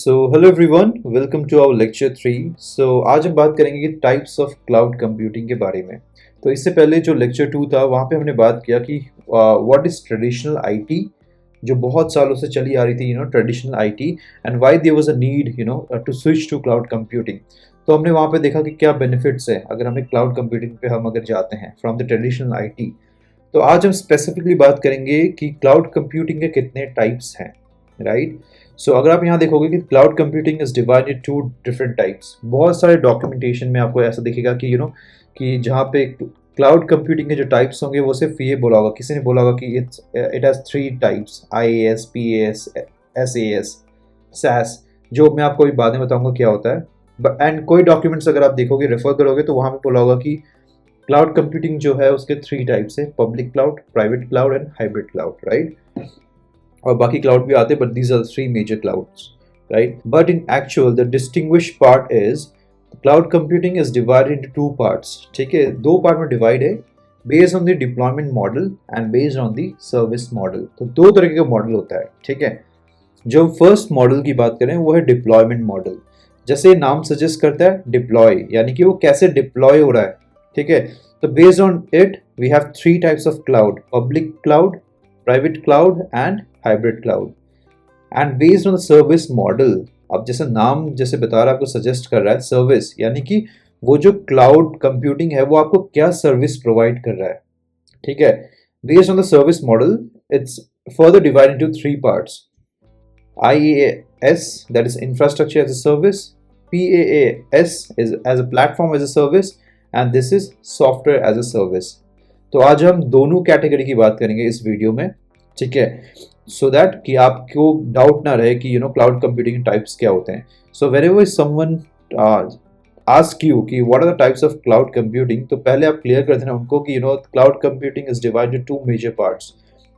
Hello everyone, welcome to our lecture 3। आज हम बात करेंगे कि टाइप्स ऑफ क्लाउड कंप्यूटिंग के बारे में। तो इससे पहले जो लेक्चर 2 था वहाँ पे हमने बात किया कि व्हाट इज़ ट्रेडिशनल आईटी, जो बहुत सालों से चली आ रही थी, traditional IT, and why there was a need to switch to cloud computing. तो हमने वहाँ पे देखा कि क्या बेनिफिट्स है अगर हमें क्लाउड कंप्यूटिंग पे हम अगर जाते हैं फ्रॉम द ट्रेडिशनल आईटी। तो आज हम स्पेसिफिकली बात करेंगे कि क्लाउड कंप्यूटिंग के कितने टाइप्स हैं, राइट। अगर आप यहाँ देखोगे कि cloud computing is divided two different types. बहुत सारे डॉक्यूमेंटेशन में आपको ऐसा दिखेगा कि कि जहाँ पे क्लाउड कंप्यूटिंग के जो टाइप्स होंगे वो सिर्फ ये बोला होगा, किसी ने बोला होगा कि it has 3 types, IaaS, PaaS, SaaS, SaaS, जो मैं आपको अभी बाद में बताऊंगा क्या होता है। एंड कोई डॉक्यूमेंट्स अगर आप देखोगे, रेफर करोगे, तो वहाँ पे बोला होगा कि क्लाउड कंप्यूटिंग जो है उसके 3 टाइप्स है: public cloud, private cloud and hybrid cloud, right. और बाकी क्लाउड भी आते हैं, but these are 3 major clouds, right. But in actual the distinguish part is cloud computing is divided into 2 parts. ठीक है, 2 पार्ट में डिवाइड है, based on the deployment model and based on the service model. तो 2 तरह का model होता है, ठीक है। जो फर्स्ट मॉडल की बात करें वो है डिप्लॉयमेंट मॉडल। जैसे नाम सजेस्ट करता है, डिप्लॉय, यानी कि वो कैसे डिप्लॉय हो रहा है, ठीक है। तो based on it we have 3 types of cloud: public cloud, private cloud and hybrid cloud. And based on service model, अब जैसे नाम जैसे बता रहा है, आपको सजेस्ट कर रहा है सर्विस, यानी कि वो जो क्लाउड कंप्यूटिंग है वो आपको क्या सर्विस प्रोवाइड कर रहा है, ठीक है। Based on the service model it's further divide into 3 parts: IaaS, that is infrastructure as a service; PaaS is as a platform as a service; and this is software as a service. तो आज हम दोनों category की बात करेंगे इस video में, ठीक है, सो दैट कि आपको डाउट ना रहे कि क्लाउड कंप्यूटिंग टाइप्स क्या होते हैं। So whenever someone ask you कि what are the types of cloud computing, तो पहले आप क्लियर कर देना उनको कि cloud computing is divided two major parts: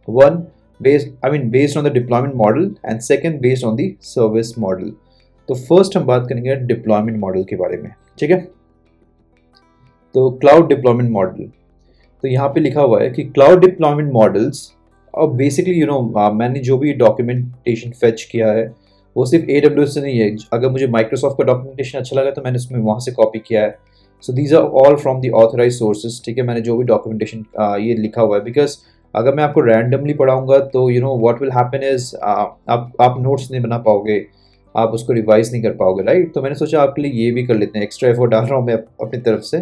one based on the deployment model and second based on the service model. तो first हम बात करेंगे डिप्लॉयमेंट मॉडल के बारे में, ठीक है। तो क्लाउड डिप्लॉयमेंट मॉडल, तो यहाँ पे लिखा हुआ है कि क्लाउड डिप्लॉयमेंट मॉडल्स, और बेसिकली मैंने जो भी डॉक्यूमेंटेशन फेच किया है वो सिर्फ AWS से नहीं है। अगर मुझे माइक्रोसॉफ्ट का डॉक्यूमेंटेशन अच्छा लगा तो मैंने उसमें वहाँ से कॉपी किया है। So these are all from the authorise sources, ठीक है। मैंने जो भी डॉक्यूमेंटेशन ये लिखा हुआ है, बिकॉज अगर मैं आपको रैंडमली पढ़ाऊंगा तो व्हाट विल हैपन इज आप नोट्स नहीं बना पाओगे, आप उसको रिवाइज नहीं कर पाओगे, राइट। तो मैंने सोचा आपके लिए ये भी कर लेते हैं, एक्स्ट्रा एफर्ट डाल रहा हूँ मैं अपनी तरफ से।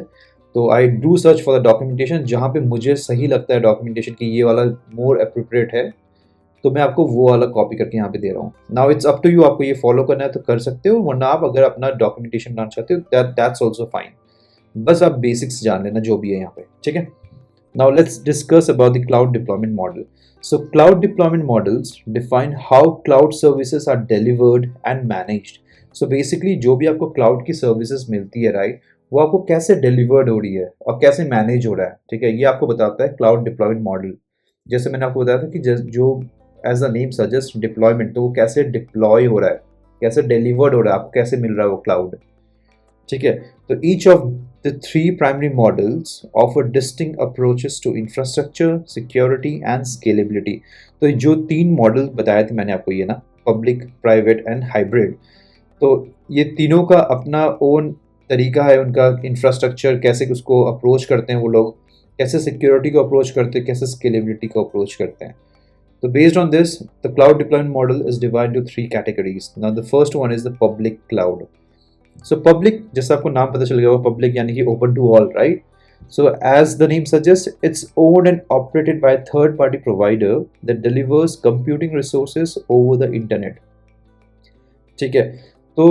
तो I do search for the documentation, जहाँ पे मुझे सही लगता है डॉक्यूमेंटेशन कि ये वाला मोर अप्रोप्रिएट है, तो मैं आपको वो वाला कॉपी करके यहाँ पे दे रहा हूँ। Now it's up to you, आपको ये फॉलो करना है तो कर सकते हो, वरना आप अगर अपना डॉक्यूमेंटेशन बनाना चाहते हो दैट्स ऑल्सो फाइन। बस आप बेसिक्स जान लेना जो भी है यहाँ पे, ठीक है। Now let's discuss about the cloud deployment model. So cloud deployment models define how cloud services are delivered and managed. So basically जो भी आपको cloud की services मिलती है, right, वो आपको कैसे delivered हो रही है और कैसे manage हो रहा है, ठीक है, ये आपको बताता है cloud deployment model। जैसे मैंने आपको बताया था कि जो as the name suggests deployment, तो वो कैसे deploy हो रहा है, कैसे delivered हो रहा है, आपको कैसे मिल रहा है वो cloud, ठीक है। तो each of the 3 primary models offer distinct approaches to infrastructure, security and scalability. तो जो 3 मॉडल बताए थे मैंने आपको, ये ना, पब्लिक, प्राइवेट एंड हाइब्रिड, तो ये तीनों का अपना ओन तरीका है, उनका इंफ्रास्ट्रक्चर कैसे उसको अप्रोच करते हैं वो लोग, कैसे सिक्योरिटी को अप्रोच करते हैं, कैसे स्केलेबिलिटी को अप्रोच करते हैं। तो based on this the cloud deployment model is divided into 3 categories. Now the first one is the public cloud. So public, जैसे आपको नाम पता चल गया, पब्लिक यानी कि open to all, right? So as the name suggests, it's owned and operated by a third-party provider that delivers computing resources over the internet. ठीक है, तो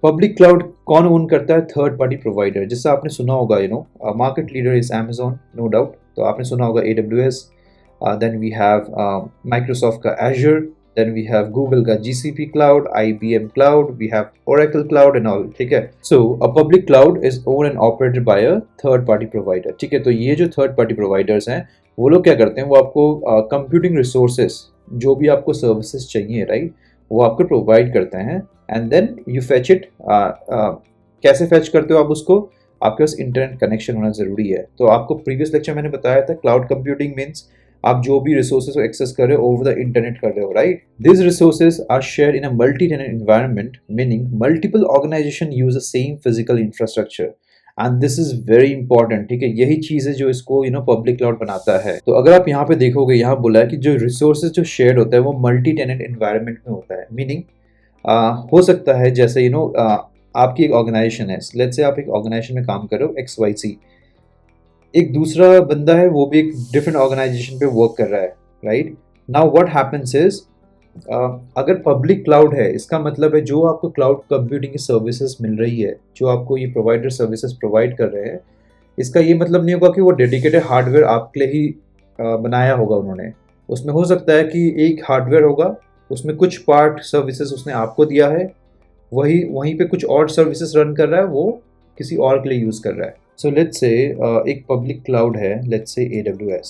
पब्लिक क्लाउड कौन ओन करता है? Third party provider. जैसे आपने सुना होगा, market leader is Amazon, no doubt. तो आपने सुना होगा AWS, then we have Microsoft का Azure, then we have Google का GCP cloud, IBM cloud, we have Oracle cloud and all, ठीक है। So a public cloud is owned and operated by a third party provider, ठीक है। तो ये जो third party providers हैं वो लोग क्या करते हैं, वो आपको कंप्यूटिंग रिसोर्सेस, जो भी आपको सर्विसेज चाहिए, राइट, वो आपको प्रोवाइड करते हैं, and then you fetch it. कैसे फेच करते हो आप उसको? आपके पास इंटरनेट कनेक्शन होना ज़रूरी है। तो आपको प्रीवियस लेक्चर मैंने बताया था, क्लाउड कंप्यूटिंग मीन्स आप जो भी रिसोर्सेज को एक्सेस कर रहे हो ओवर द इंटरनेट कर रहे हो, right? This resources are share in a multi tenant environment, meaning multiple organization use the same physical infrastructure and this is very important, ठीक है? यही चीज है जो इसको पब्लिक क्लाउड बनाता है। तो अगर आप यहाँ पे देखोगे, यहाँ बोला है कि जो रिसोर्सेज जो शेयर होता है वो मल्टी टेनेंट एनवायरनमेंट में होता है, मीनिंग हो सकता है जैसे आपकी एक ऑर्गेनाइजेशन है, लेट्स से आप एक ऑर्गेनाइजेशन में काम कर रहे हो XYZ, एक दूसरा बंदा है वो भी एक डिफरेंट ऑर्गेनाइजेशन पे वर्क कर रहा है, right? Now what happens is, अगर पब्लिक क्लाउड है, इसका मतलब है जो आपको क्लाउड कंप्यूटिंग की सर्विसेज मिल रही है, जो आपको ये प्रोवाइडर सर्विसेज प्रोवाइड कर रहे हैं, इसका ये मतलब नहीं होगा कि वो डेडिकेटेड हार्डवेयर आपके लिए ही बनाया होगा उन्होंने। उसमें हो सकता है कि एक हार्डवेयर होगा, उसमें कुछ पार्ट सर्विसेज उसने आपको दिया है, वही वहीं पे कुछ और सर्विसेज रन कर रहा है, वो किसी और के लिए यूज़ कर रहा है। सो लेट्स से एक पब्लिक क्लाउड है, लेट्स से AWS,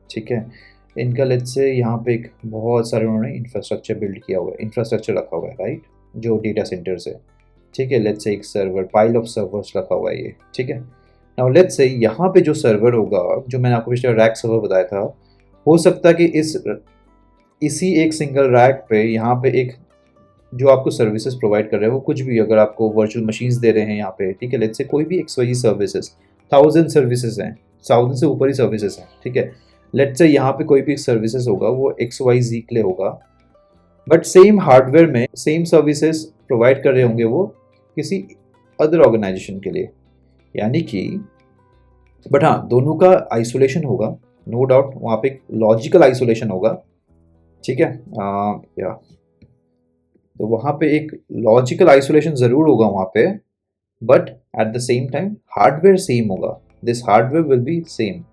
ठीक है? इनका लेट्स से यहाँ पे एक बहुत सारे उन्होंने इंफ्रास्ट्रक्चर बिल्ड किया हुआ है, इंफ्रास्ट्रक्चर रखा हुआ है, राइट? जो डेटा सेंटर्स है, ठीक है? लेट्स से एक सर्वर, पाइल ऑफ सर्वर्स रखा हुआ है ये, ठीक है? नाउ लेट्स से यहाँ पे जो सर्वर होगा, जो मैंने आपको पिछले रैक सर्वर बताया था, हो सकता है कि इसी एक सिंगल रैक पे यहाँ पे एक जो आपको सर्विसेज प्रोवाइड कर रहे हैं वो कुछ भी, अगर आपको वर्चुअल मशीन्स दे रहे हैं यहाँ पे, ठीक है? लेट्स से कोई भी XYZ सर्विसेज, 1000 सर्विसेज हैं, 1000 से ऊपर ही सर्विसेज हैं, ठीक है? लेट्स से यहाँ पे कोई भी सर्विसेज होगा वो XYZ के लिए होगा, बट सेम हार्डवेयर में सेम सर्विसेज प्रोवाइड कर रहे होंगे वो किसी अदर ऑर्गेनाइजेशन के लिए, यानी कि बट हाँ, दोनों का आइसोलेशन होगा, नो डाउट, वहाँ पे एक लॉजिकल आइसोलेशन होगा, ठीक है? या तो वहाँ पे एक लॉजिकल आइसोलेशन ज़रूर होगा वहाँ पे, but at the same time hardware same होगा, this hardware will be same.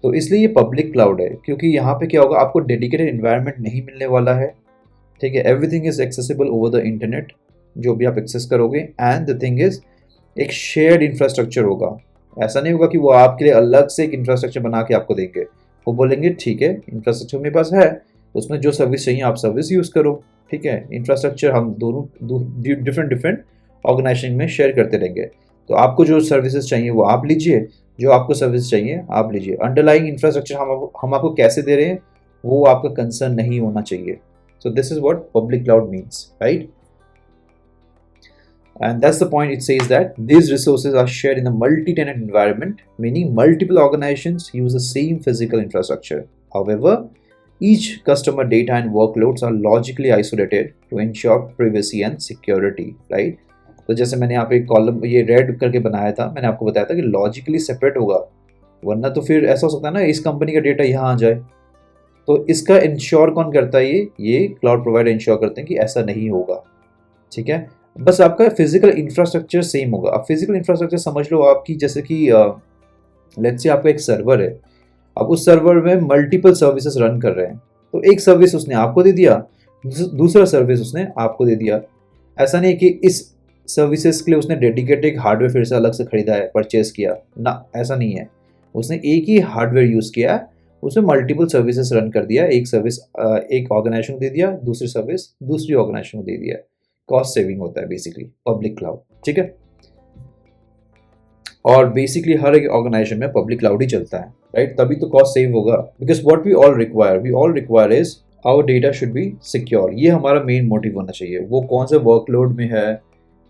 तो इसलिए ये पब्लिक क्लाउड है, क्योंकि यहाँ पे क्या होगा, आपको डेडिकेटेड एनवायरनमेंट नहीं मिलने वाला है, ठीक है? Everything is accessible over the internet, जो भी आप एक्सेस करोगे, एंड द थिंग इज एक शेयर्ड इंफ्रास्ट्रक्चर होगा। ऐसा नहीं होगा कि वो आपके लिए अलग से एक इंफ्रास्ट्रक्चर बना के आपको देंगे, वो बोलेंगे ठीक है इंफ्रास्ट्रक्चर मेरे पास है, उसमें जो सर्विस चाहिए आप सर्विस यूज़ करो, ठीक है? इंफ्रास्ट्रक्चर हम दोनों डिफरेंट ऑर्गेनाइजेशन में शेयर करते रहेंगे। तो आपको जो सर्विसेज चाहिए वो आप लीजिए, जो आपको सर्विस चाहिए आप लीजिए। अंडरलाइंग इंफ्रास्ट्रक्चर हम आपको कैसे दे रहे हैं वो आपका कंसर्न नहीं होना चाहिए। सो this is what public cloud means, right? And that's the point. It says that these resources are shared in a multi-tenant environment, meaning multiple organizations use the same physical infrastructure. However, each customer data and workloads are logically isolated to ensure privacy and security, right? तो जैसे मैंने यहाँ पे एक column ये red करके बनाया था, मैंने आपको बताया था कि लॉजिकली सेपरेट होगा, वरना तो फिर ऐसा हो सकता है ना इस कंपनी का डेटा यहाँ आ जाए। तो इसका इंश्योर कौन करता है? ये क्लाउड प्रोवाइडर इंश्योर करते हैं कि ऐसा नहीं होगा, ठीक है? बस आपका फिजिकल इंफ्रास्ट्रक्चर सेम होगा। अब फिजिकल इंफ्रास्ट्रक्चर समझ लो आपकी, जैसे कि लेट्स से आपका एक सर्वर है, अब उस सर्वर में मल्टीपल सर्विसेज रन कर रहे हैं, तो एक सर्विस उसने आपको दे दिया, दूसरा सर्विस उसने आपको दे दिया। ऐसा नहीं कि इस सर्विसेज के लिए उसने डेडिकेटेड हार्डवेयर फिर से अलग से खरीदा है, परचेज किया ना, ऐसा नहीं है। उसने एक ही हार्डवेयर यूज़ किया, उसमें मल्टीपल सर्विसेज रन कर दिया, एक सर्विस एक ऑर्गेनाइजेशन को दे दिया, दूसरी सर्विस दूसरी ऑर्गेनाइजेशन को दे दिया। कॉस्ट सेविंग होता है बेसिकली पब्लिक क्लाउड, ठीक है? और बेसिकली हर एक ऑर्गेनाइजेशन में पब्लिक क्लाउड ही चलता है, राइट? तभी तो कॉस्ट सेव होगा, because what we all require is our data should be secure. ये हमारा मेन मोटिव होना चाहिए। वो कौन से वर्कलोड में है,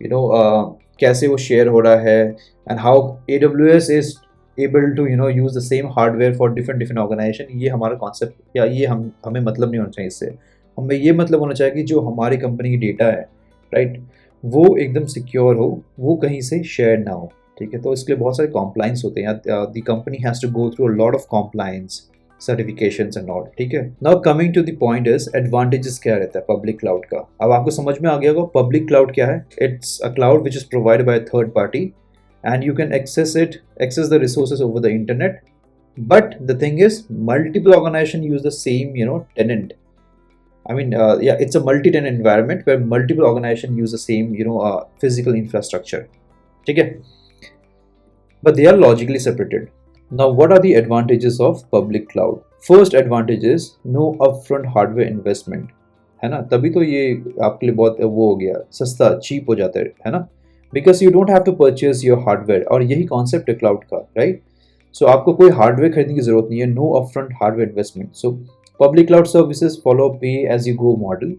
कैसे वो शेयर हो रहा है, and how AWS is able to use the same hardware for different organization. ये हमारा कॉन्सेप्ट या ये हमें मतलब नहीं होना चाहिए इससे। हमें ये मतलब होना चाहिए कि जो हमारी कंपनी की डेटा है, राइट, वो एकदम सिक्योर हो, वो कहीं से शेयर ना हो, ठीक है? तो इसके लिए बहुत सारे कॉम्प्लाइंस होते हैं, the company has to go through a lot of compliance certifications and all, ठीक है? Now coming to the point is advantages क्या रहता है पब्लिक क्लाउड का। अब आपको समझ में आ गया होगा पब्लिक क्लाउड क्या है। It's a cloud which is provided by third party and you can access the resources over the internet, but the thing is multiple organization use the same tenant. It's a multi-tenant environment where multiple organizations use the same, physical infrastructure. Okay? But they are logically separated. Now, what are the advantages of public cloud? First advantage is no upfront hardware investment. है ना? तभी तो ये आपके लिए बहुत वो हो गया, सस्ता, चीप हो जाता है ना? Because you don't have to purchase your hardware, और यही कॉन्सेप्ट है क्लाउड का, राइट? सो आपको कोई हार्डवेयर खरीदने की जरूरत नहीं है, no upfront hardware investment. So public cloud services follow pay as you go model.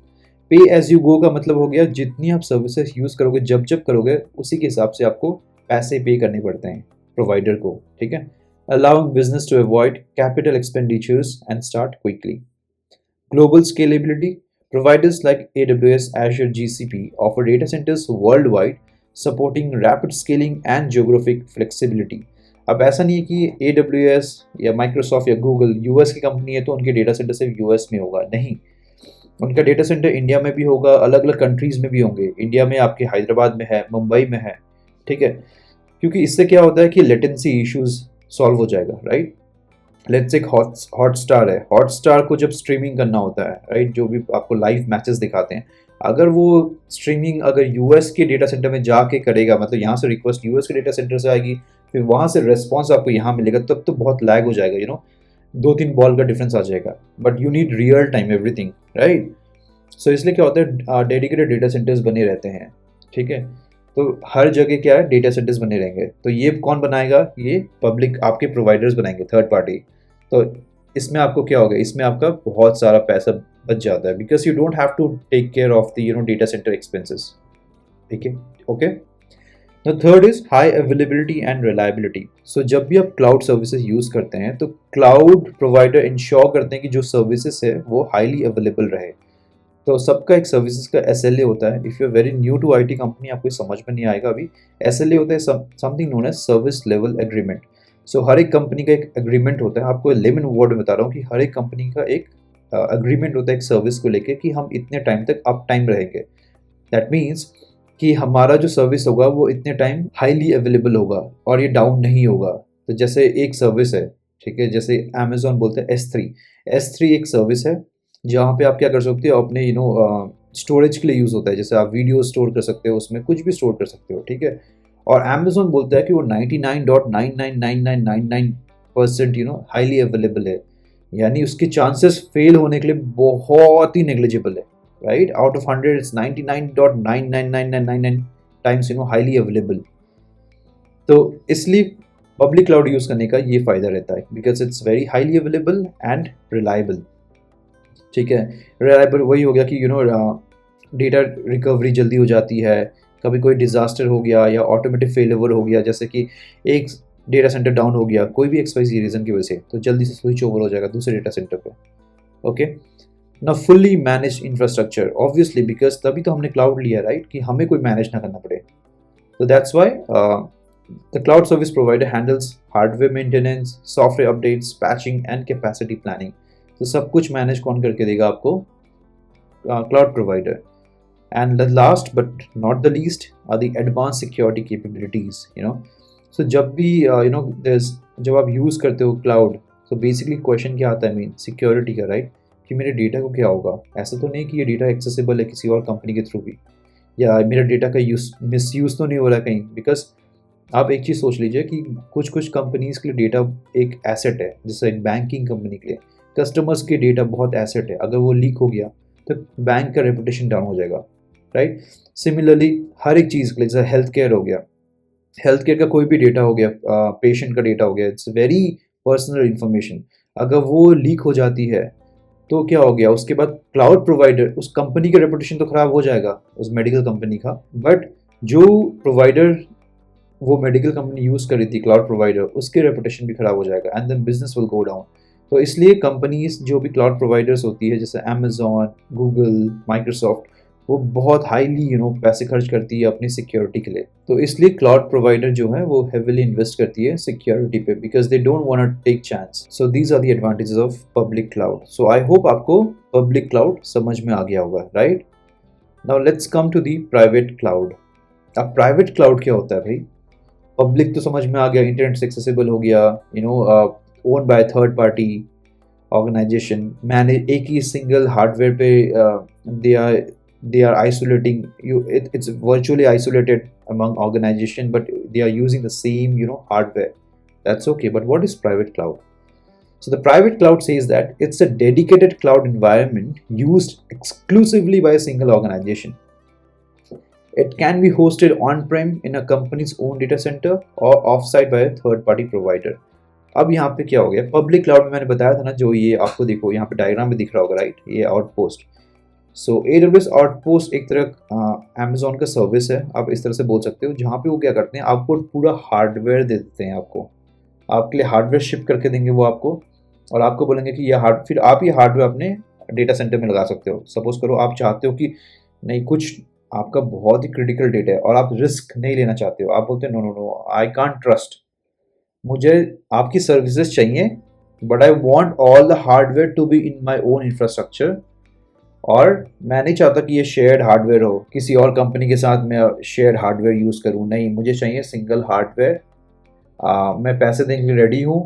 Pay as you go का मतलब हो गया जितनी आप सर्विसेज यूज करोगे, जब जब करोगे, उसी के हिसाब से आपको पैसे पे करने पड़ते हैं प्रोवाइडर को, ठीक है। Allowing business to avoid capital expenditures and start quickly. Global scalability. Providers like AWS, Azure, GCP offer data centers worldwide, supporting rapid scaling and geographic flexibility. अब ऐसा नहीं है कि AWS या Microsoft या Google यूएस की कंपनी है तो उनके डेटा सेंटर सिर्फ यूएस में होगा, नहीं। उनका डेटा सेंटर इंडिया में भी होगा, अलग अलग कंट्रीज में भी होंगे। इंडिया में आपके हैदराबाद में है, मुंबई में है, ठीक है। क्योंकि इससे क्या होता है कि लेटेंसी इश्यूज सॉल्व हो जाएगा, राइट। लेट्स एक हॉटस्टार है, हॉटस्टार को जब स्ट्रीमिंग करना होता है, राइट, जो भी आपको लाइव मैचेस दिखाते हैं, अगर वो स्ट्रीमिंग अगर यूएस के डेटा सेंटर में जाके करेगा, मतलब यहाँ से रिक्वेस्ट यूएस के डेटा सेंटर से आएगी, फिर वहाँ से रिस्पॉन्स आपको यहाँ मिलेगा, तब तो बहुत लैग हो जाएगा, 2-3 बॉल का डिफरेंस आ जाएगा। But you need real time everything, right. So इसलिए क्या होता है, डेडिकेटेड डेटा सेंटर्स बने रहते हैं, ठीक है। तो हर जगह क्या है, डेटा सेंटर्स बने रहेंगे। तो ये कौन बनाएगा, ये पब्लिक आपके प्रोवाइडर्स बनाएंगे, थर्ड पार्टी। तो इसमें आपको क्या होगा, इसमें आपका बहुत सारा पैसा बच जाता है, because you don't have to take care of the data centre expenses, ठीक है, okay. The third is high availability and reliability. So जब भी आप क्लाउड सर्विसेज यूज करते हैं तो क्लाउड प्रोवाइडर इंश्योर करते हैं कि जो सर्विसेज है वो हाईली अवेलेबल रहे। तो सबका एक सर्विसेज का SLA होता है। If you are very new to IT company, आपको समझ में नहीं आएगा अभी। SLA होता है something known as service level agreement. So हर एक कंपनी का एक एग्रीमेंट होता है। आपको लेमन वर्ड में बता रहा हूँ कि हर एक कंपनी का एक एग्रीमेंट होता है एक सर्विस को लेके कि हम इतने टाइम तक अप टाइम रहेंगे। दैट मीन्स कि हमारा जो सर्विस होगा वो इतने टाइम हाईली अवेलेबल होगा और ये डाउन नहीं होगा। तो जैसे एक सर्विस है, ठीक है, जैसे अमेजोन बोलते हैं S3 एक सर्विस है जहाँ पे आप क्या कर सकते हो, अपने स्टोरेज के लिए यूज़ होता है। जैसे आप वीडियो स्टोर कर सकते हो, उसमें कुछ भी स्टोर कर सकते हो, ठीक है। और अमेजोन बोलता है कि वो 99.999999% हाईली अवेलेबल है, यानी उसके चांसेस फेल होने के लिए बहुत ही नेग्लिजिबल है, right. Out of 100 it's 99.999999 times highly available. तो इसलिए पब्लिक क्लाउड यूज़ करने का ये फ़ायदा रहता है, because it's very highly available and reliable, ठीक है। रिलायबल वही हो गया कि डेटा रिकवरी जल्दी हो जाती है। कभी कोई डिज़ास्टर हो गया या ऑटोमेटिक फेलियर हो गया, जैसे कि एक डेटा सेंटर डाउन हो गया कोई भी XYZ रीज़न की वजह से, तो जल्दी से स्विच ओवर हो जाएगा दूसरे डेटा सेंटर पे, ओके ना। Fully manage infrastructure, obviously, because तभी तो हमने क्लाउड लिया, राइट, कि हमें कोई मैनेज ना करना पड़े। तो that's why the cloud service provider handles hardware maintenance, software updates, patching and capacity planning. तो सब कुछ मैनेज कौन करके देगा आपको, cloud provider. And the last but not the least are the advance security capabilities. So जब भी जब आप यूज़ करते हो क्लाउड, तो बेसिकली क्वेश्चन क्या आता है, मीन सिक्योरिटी का, राइट, कि मेरे डेटा को क्या होगा। ऐसा तो नहीं कि ये डेटा एक्सेसिबल है किसी और कंपनी के थ्रू भी, या मेरा डेटा का मिसयूज़ तो नहीं हो रहा कहीं। बिकॉज आप एक चीज़ सोच लीजिए कि कुछ कंपनीज के लिए डेटा एक एसेट है, जैसे एक बैंकिंग कंपनी के लिए कस्टमर्स के डेटा बहुत एसेट है। अगर वो लीक हो गया तो बैंक का रेपुटेशन डाउन हो जाएगा, राइट। सिमिलरली हर एक चीज़ के लिए, जैसे हेल्थ केयर हो गया, हेल्थ केयर का कोई भी डेटा हो गया, पेशेंट का डेटा हो गया, इट्स वेरी पर्सनल इंफॉर्मेशन। अगर वो लीक हो जाती है तो क्या हो गया, उसके बाद क्लाउड प्रोवाइडर, उस कंपनी का रेपुटेशन तो खराब हो जाएगा, उस मेडिकल कंपनी का, बट जो प्रोवाइडर वो मेडिकल कंपनी यूज़ कर रही थी, क्लाउड प्रोवाइडर, उसके रेपुटेशन भी खराब हो जाएगा and then business will go down. तो इसलिए कंपनीज जो भी क्लाउड प्रोवाइडर्स होती है, जैसे अमेजोन, गूगल, माइक्रोसॉफ्ट, वो बहुत हाईली पैसे खर्च करती है अपनी सिक्योरिटी के लिए। तो इसलिए क्लाउड प्रोवाइडर जो है वो हेविली इन्वेस्ट करती है सिक्योरिटी पे, because they don't want to take chance. So these are the advantages of public cloud. So I hope आपको पब्लिक क्लाउड समझ में आ गया होगा, right. Now let's come to the private cloud. अब प्राइवेट क्लाउड क्या होता है भाई? पब्लिक तो समझ में आ गया, इंटरनेट से एक्सेसिबल हो गया, own by third party organization, manage एक ही सिंगल हार्डवेयर पे they are isolating you, it's virtually isolated among organization, but they are using the same hardware. That's okay, but what is private cloud? So the private cloud says that it's a dedicated cloud environment used exclusively by a single organization. It can be hosted on-prem in a company's own data center or off-site by a third-party provider. अब यहाँ पे क्या हो गया, public cloud में मैंने बताया था ना, जो ये आपको देखो यहाँ पे डायग्राम में दिख रहा होगा, राइट, ये आउटपोस्ट। सो AWS आउटपोस्ट एक तरह अमेजोन का सर्विस है, आप इस तरह से बोल सकते हो, जहाँ पे वो क्या करते हैं, आपको पूरा हार्डवेयर दे देते हैं, आपको आपके लिए हार्डवेयर शिप करके देंगे वो आपको, और आपको बोलेंगे कि फिर आप ये हार्डवेयर अपने डेटा सेंटर में लगा सकते हो। सपोज करो आप चाहते हो कि नहीं, कुछ आपका बहुत ही क्रिटिकल डेटा है और आप रिस्क नहीं लेना चाहते हो, आप बोलते हैं no no no, I can't trust, मुझे आपकी सर्विसेज चाहिए, but I want all the hardware to be in my own infrastructure, और मैं नहीं चाहता कि ये शेयर्ड हार्डवेयर हो, किसी और कंपनी के साथ मैं शेयर्ड हार्डवेयर यूज़ करूँ, नहीं, मुझे चाहिए सिंगल हार्डवेयर। मैं पैसे देने के लिए रेडी हूँ,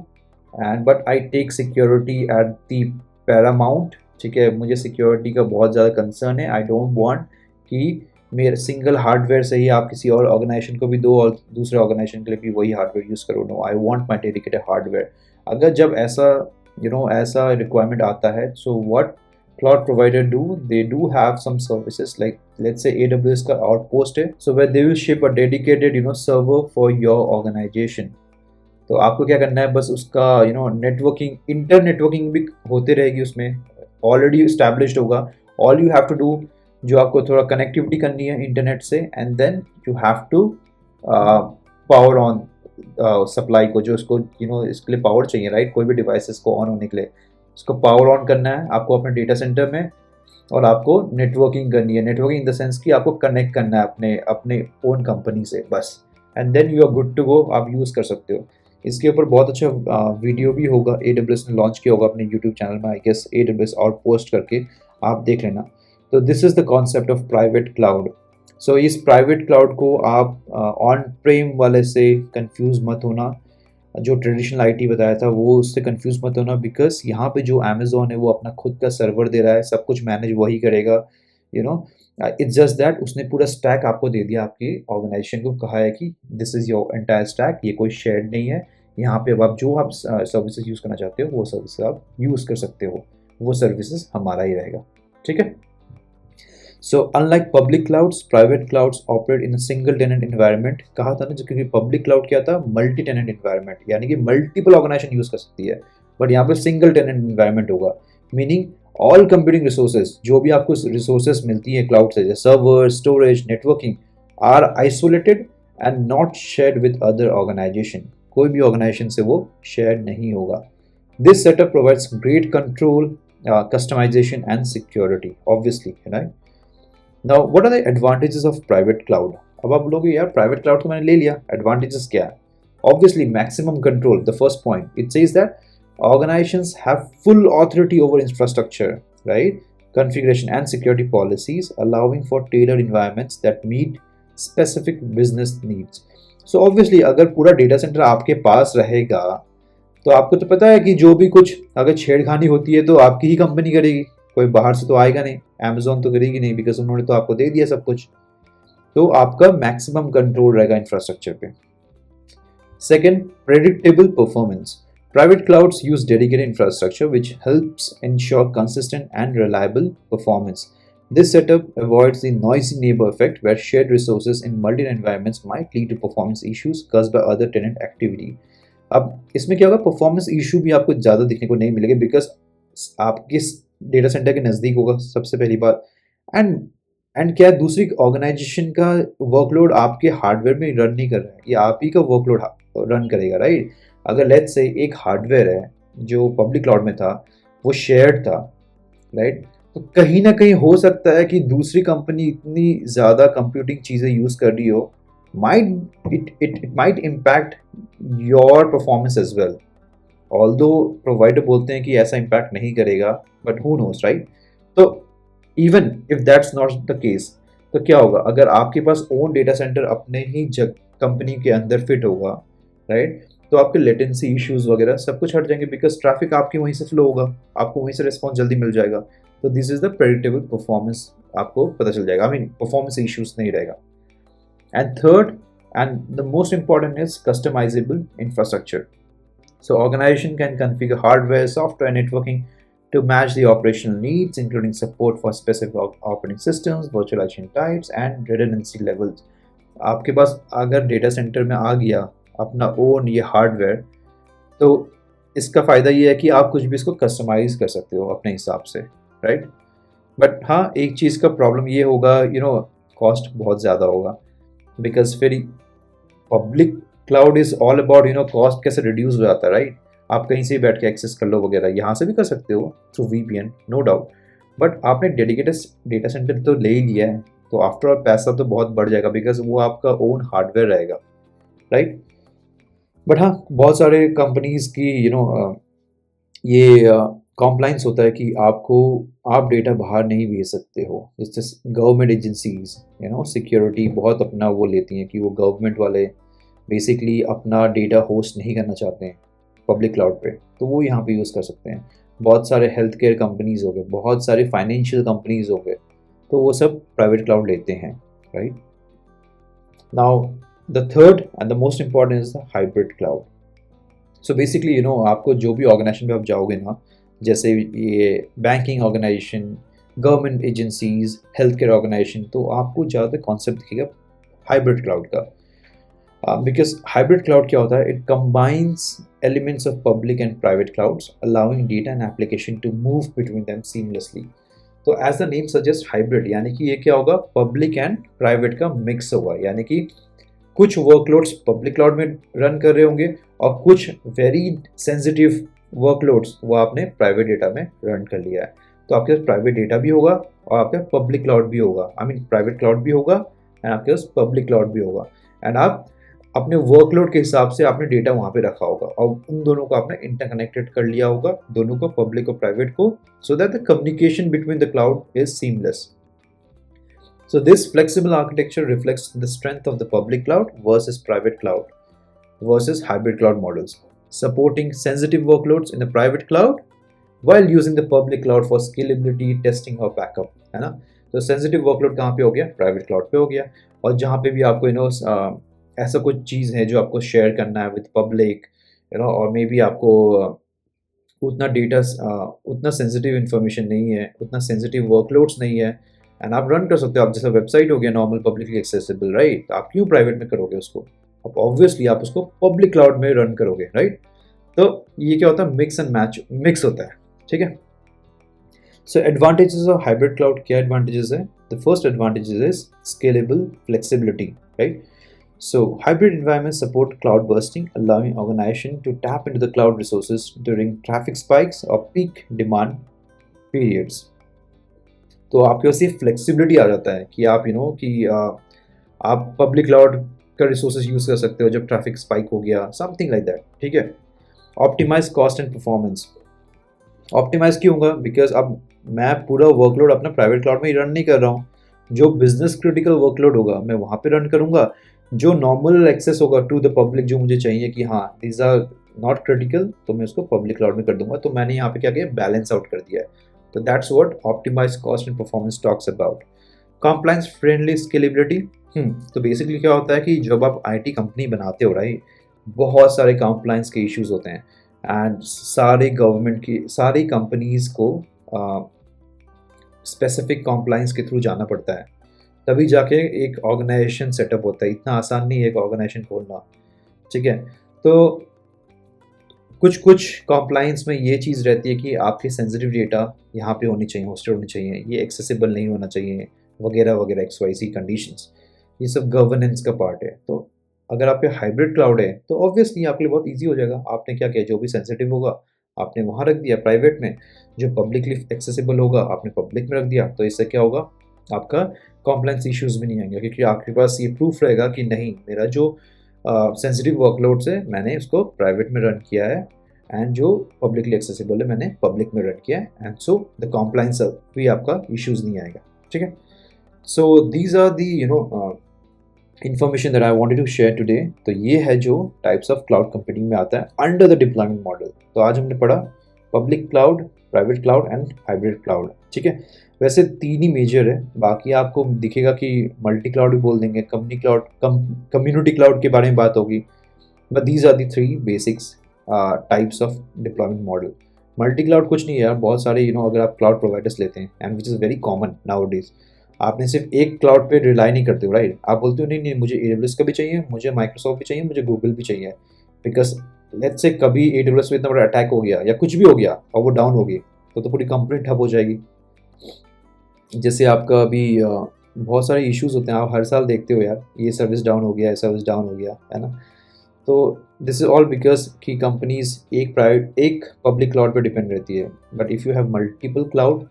and but I take security at the paramount, ठीक है, मुझे सिक्योरिटी का बहुत ज़्यादा कंसर्न है, आई डोंट वांट कि मेरे सिंगल हार्डवेयर से ही आप किसी और ऑर्गेनाइजेशन को भी दो और दूसरे ऑर्गेनाइजेशन के लिए भी वही हार्डवेयर यूज़ करो, no, I want my dedicated hardware. अगर जब ऐसा ऐसा रिक्वायरमेंट आता है, so what cloud provider do, they do have some services, like let's say AWS का outpost है, so where they will ship a dedicated server for your organization। तो आपको क्या करना है, बस उसका नेटवर्किंग, इंटर नेटवर्किंग भी होते रहेगी उसमें, ऑलरेडी इस्टेब्लिश्ड होगा। All you have to do, जो आपको थोड़ा कनेक्टिविटी करनी है इंटरनेट से, and then you have to power on supply को, जो इसको इसके लिए पावर चाहिए, राइट, कोई भी डिवाइसेस को ऑन होने के लिए उसको पावर ऑन करना है आपको अपने डेटा सेंटर में, और आपको नेटवर्किंग करनी है, नेटवर्किंग इन द सेंस कि आपको कनेक्ट करना है अपने अपने ओन कंपनी से, बस, and then you are good to go, आप यूज़ कर सकते हो। इसके ऊपर बहुत अच्छा वीडियो भी होगा, AWS ने लॉन्च किया होगा अपने यूट्यूब चैनल में, आई गेस AWS आउटपोस्ट करके आप देख लेना। तो this is the concept of private cloud. So इस प्राइवेट क्लाउड को आप ऑन प्रेम वाले से कंफ्यूज मत होना, जो ट्रेडिशनल आईटी बताया था वो उससे कंफ्यूज मत होना, बिकॉज यहाँ पे जो अमेजोन है वो अपना खुद का सर्वर दे रहा है, सब कुछ मैनेज वही करेगा, इट्स जस्ट दैट उसने पूरा स्टैक आपको दे दिया, आपकी ऑर्गेनाइजेशन को कहा है कि this is your entire stack, ये कोई शेयर्ड नहीं है, यहाँ पे अब आप जो आप सर्विसेज यूज़ करना चाहते हो वो सर्विसेज आप यूज़ कर सकते हो, वो सर्विसेज हमारा ही रहेगा, ठीक है। So unlike public clouds, private clouds operate in a single tenant environment। कहा था ना, जो क्योंकि public cloud क्या था, मल्टी टेनेंट environment, यानी कि मल्टीपल ऑर्गेनाइजेशन यूज कर सकती है, बट यहाँ पे सिंगल टेनेंट environment होगा, मीनिंग ऑल कंप्यूटिंग रिसोर्सेज, जो भी आपको रिसोर्सेज मिलती है क्लाउड से, जैसे server, storage, networking, are isolated and not shared with other organization, कोई भी ऑर्गेनाइजेशन से वो शेयर नहीं होगा। This setup provides great control, customization and security, obviously, right. Now, what are the advantages of private cloud? अब आप बोलोगे यार प्राइवेट क्लाउड तो मैंने ले लिया, एडवांटेजेस क्या है? Obviously, maximum control, the first point. It says that organizations have full authority over infrastructure, right? Configuration and security policies, allowing for tailored environments that meet specific business needs. So obviously, अगर पूरा data centre आपके पास रहेगा, तो आपको तो पता है कि जो भी कुछ अगर छेड़खानी होती है तो आपकी ही कंपनी करेगी, कोई बाहर से तो आएगा नहीं, अमेजोन तो करेगी नहीं, बिकॉज उन्होंने तो आपको दे दिया सब कुछ, तो आपका मैक्सिमम कंट्रोल रहेगा इंफ्रास्ट्रक्चर पे। Second, predictable performance. Private clouds use dedicated infrastructure which helps ensure consistent and reliable performance. This setup avoids the noisy neighbor effect where shared resources in multiple environments might lead to performance issues caused by other tenant activity। अब इसमें क्या होगा, performance issue भी आपको ज़्यादा दिखने को नहीं मिलेगा, बिकॉज आपके डेटा सेंटर के नज़दीक होगा सबसे पहली बात, एंड क्या दूसरी ऑर्गेनाइजेशन का वर्कलोड आपके हार्डवेयर में रन नहीं कर रहा है, ये आप ही का वर्कलोड रन करेगा, राइट। अगर लेट्स से एक हार्डवेयर है जो पब्लिक क्लाउड में था, वो शेयर्ड था, राइट, तो कहीं ना कहीं हो सकता है कि दूसरी कंपनी इतनी ज़्यादा कंप्यूटिंग चीज़ें यूज़ कर रही हो, it might impact your performance as well, although provider बोलते हैं कि ऐसा impact नहीं करेगा, but who knows, right? तो even if that's not the case, तो क्या होगा अगर आपके पास ओन डेटा सेंटर अपने ही कंपनी के अंदर फिट होगा, राइट, तो आपके लेटेंसी इश्यूज वगैरह सब कुछ हट जाएंगे, बिकॉज ट्रैफिक आपकी वहीं से फ्लो होगा, आपको वहीं से रिस्पॉन्स जल्दी मिल जाएगा। तो this is the predictable performance, आपको पता चल जाएगा, आई मीन परफॉर्मेंस इश्यूज नहीं रहेगा। And third, and the most important, is customizable infrastructure. So organization can configure hardware, software, networking to match the operational needs, including support for specific operating systems, virtualization types, and redundancy levels. आपके पास अगर data centre में आ गया अपना own ये hardware, तो इसका फ़ायदा ये है कि आप कुछ भी इसको कस्टमाइज़ कर सकते हो अपने हिसाब से, राइट? बट हाँ, एक चीज़ का प्रॉब्लम ये होगा, कॉस्ट बहुत ज़्यादा होगा, बिकॉज़ फिर public cloud is all about cost कैसे रिड्यूस हो जाता है, राइट? आप कहीं से भी बैठ के एक्सेस कर लो वगैरह, यहाँ से भी कर सकते हो through VPN, no doubt. But आपने डेडिकेटेड डेटा सेंटर तो ले ही लिया है, तो आफ्टर ऑल पैसा तो बहुत बढ़ जाएगा, बिकॉज़ वो आपका ओन हार्डवेयर रहेगा, राइट? बट हाँ, बहुत सारे कंपनीज़ की ये कॉम्प्लाइंस होता है कि आप डेटा बाहर नहीं भेज सकते हो। जैसे गवर्नमेंट एजेंसीज़ सिक्योरिटी बहुत अपना वो लेती हैं कि वो गवर्नमेंट वाले बेसिकली अपना डेटा होस्ट नहीं करना चाहते हैं पब्लिक क्लाउड पे, तो वो यहाँ पे यूज़ कर सकते हैं। बहुत सारे हेल्थ केयर कंपनीज़ हो गए, बहुत सारे फाइनेंशियल कंपनीज़ हो गए, तो वो सब प्राइवेट क्लाउड लेते हैं, right? Now the third and the most important is the hybrid cloud. So basically आपको जो भी ऑर्गेनाइजेशन में आप जाओगे ना, जैसे ये banking organisation, government agencies, health care organisation, तो आपको ज़्यादातर कॉन्सेप्ट दिखेगा हाइब्रिड क्लाउड का। बिकॉज हाइब्रिड क्लाउड क्या होता है, it combines elements of public and private clouds allowing data and application to move between them seamlessly. तो as the name suggest hybrid, यानी कि ये क्या होगा, पब्लिक एंड प्राइवेट का मिक्स होगा, यानी कि कुछ वर्कलोड्स पब्लिक क्लाउड में रन कर रहे होंगे और कुछ वेरी सेंसिटिव वर्कलोड्स वो आपने प्राइवेट डेटा में रन कर लिया है। तो आपके पास प्राइवेट डेटा भी होगा और आपके पास पब्लिक क्लाउड भी होगा, आई मीन प्राइवेट क्लाउड भी होगा एंड आपके पास पब्लिक क्लाउड भी होगा, एंड आप अपने वर्कलोड के हिसाब से आपने डेटा वहाँ पे रखा होगा और उन दोनों को आपने इंटरकनेक्टेड कर लिया होगा, दोनों को, पब्लिक और प्राइवेट को, so that the communication between the cloud is seamless. So this flexible architecture reflects the strength of the public cloud versus private cloud versus hybrid cloud models, supporting sensitive workloads in the private cloud while using the public cloud for scalability, testing और backup, है ना? तो sensitive workload कहाँ पे हो गया? Private cloud पे हो गया, और जहाँ पे भी आपको ऐसा कुछ चीज़ है जो आपको शेयर करना है विद पब्लिक, और मे बी आपको उतना डेटा, उतना सेंसिटिव इन्फॉर्मेशन नहीं है, उतना सेंसिटिव वर्कलोड्स नहीं है, एंड आप रन कर सकते हो। आप जैसा वेबसाइट हो गया नॉर्मल पब्लिकली एक्सेसिबल, राइट? आप क्यों प्राइवेट में करोगे उसको? आप ऑब्वियसली आप उसको पब्लिक क्लाउड में रन करोगे, राइट? तो ये क्या होता है, मिक्स एंड मैच, मिक्स होता है, ठीक है? सो एडवांटेजेस ऑफ हाइब्रिड क्लाउड, क्या एडवांटेजेस है? The first advantage is scalable flexibility, right? So hybrid environments support cloud bursting, allowing organization to tap into the cloud resources during traffic spikes or peak demand periods. तो आपके पास ये flexibility आ जाता है कि आप कि आप पब्लिक क्लाउड का रिसोर्सेज यूज़ कर सकते हो जब ट्रैफिक स्पाइक हो गया, समथिंग लाइक दैट, ठीक है? Optimise cost and performance, optimise क्यों होगा? बिकॉज अब मैं पूरा वर्कलोड अपना प्राइवेट क्लाउड में ही रन नहीं कर रहा हूँ, जो बिजनेस क्रिटिकल वर्कलोड होगा मैं वहाँ पे रन करूँगा, जो नॉर्मल एक्सेस होगा टू द पब्लिक जो मुझे चाहिए कि हाँ दीज आर नॉट क्रिटिकल, तो मैं उसको पब्लिक क्लाउड में कर दूंगा। तो मैंने यहाँ पे क्या किया, बैलेंस आउट कर दिया है। तो that's what optimise cost and performance talks about. Compliance friendly scalability, तो बेसिकली क्या होता है कि जब आप आईटी कंपनी बनाते हो, राइट, बहुत सारे कंप्लायंस के इश्यूज होते हैं, एंड सारे गवर्नमेंट की सारी कंपनीज को स्पेसिफिक कंप्लायंस के थ्रू जाना पड़ता है, तभी जाके एक ऑर्गेनाइजेशन सेटअप होता है। इतना आसान नहीं है एक ऑर्गेनाइजेशन खोलना, ठीक है? तो कुछ कंप्लायंस में ये चीज़ रहती है कि आपकी सेंसिटिव डेटा यहाँ पे होनी चाहिए, होस्टेड होनी चाहिए, ये एक्सेसिबल नहीं होना चाहिए, वगैरह वगैरह, XYZ कंडीशंस, ये सब गवर्नेंस का पार्ट है। तो अगर आपके हाइब्रिड क्लाउड है तो ऑब्वियसली आपके लिए बहुत ईजी हो जाएगा। आपने क्या किया, जो भी सेंसिटिव होगा आपने वहाँ रख दिया प्राइवेट में, जो पब्लिकली एक्सेसिबल होगा आपने पब्लिक में रख दिया। तो इससे क्या होगा, आपका कॉम्प्लायंस इश्यूज़ भी नहीं आएंगे, क्योंकि आपके पास ये प्रूफ रहेगा कि नहीं, मेरा जो सेंसिटिव वर्कलोड्स है मैंने उसको प्राइवेट में रन किया है, एंड जो पब्लिकली एक्सेसिबल है मैंने पब्लिक में रन किया है, एंड सो द कॉम्प्लायंस भी आपका इश्यूज़ नहीं आएगा, ठीक है? So these are the information that I wanted to share today. तो ये है जो टाइप्स ऑफ क्लाउड कंप्यूटिंग में आता है अंडर द डिप्लॉयमेंट मॉडल। तो आज हमने पढ़ा public cloud, private cloud and hybrid cloud, ठीक है? वैसे 3 ही मेजर है, बाकी आपको दिखेगा कि मल्टी क्लाउड भी बोल देंगे, कंपनी क्लाउड, कम्युनिटी क्लाउड के बारे में बात होगी, but these are the 3 basics types of deployment model. Multi cloud कुछ नहीं है यार, बहुत सारे अगर आप क्लाउड प्रोवाइडर्स लेते हैं, and which is very common now days, आपने सिर्फ एक क्लाउड पे रिलाई नहीं करते हो, राइट? आप बोलते हो नहीं मुझे AWS का भी चाहिए, मुझे माइक्रोसॉफ्ट भी चाहिए, मुझे गूगल भी चाहिए, बिकॉज लेट्स से कभी AWS में इतना बड़ा अटैक हो गया या कुछ भी हो गया और वो डाउन हो गई, तो पूरी कंपनी ठप हो जाएगी। जैसे आपका अभी बहुत सारे इश्यूज होते हैं, आप हर साल देखते हो यार, ये सर्विस डाउन हो गया, ये सर्विस डाउन हो गया, है ना। तो दिस इज ऑल बिकॉज कि कंपनीज एक पब्लिक क्लाउड पे डिपेंड रहती है, but if you have multiple cloud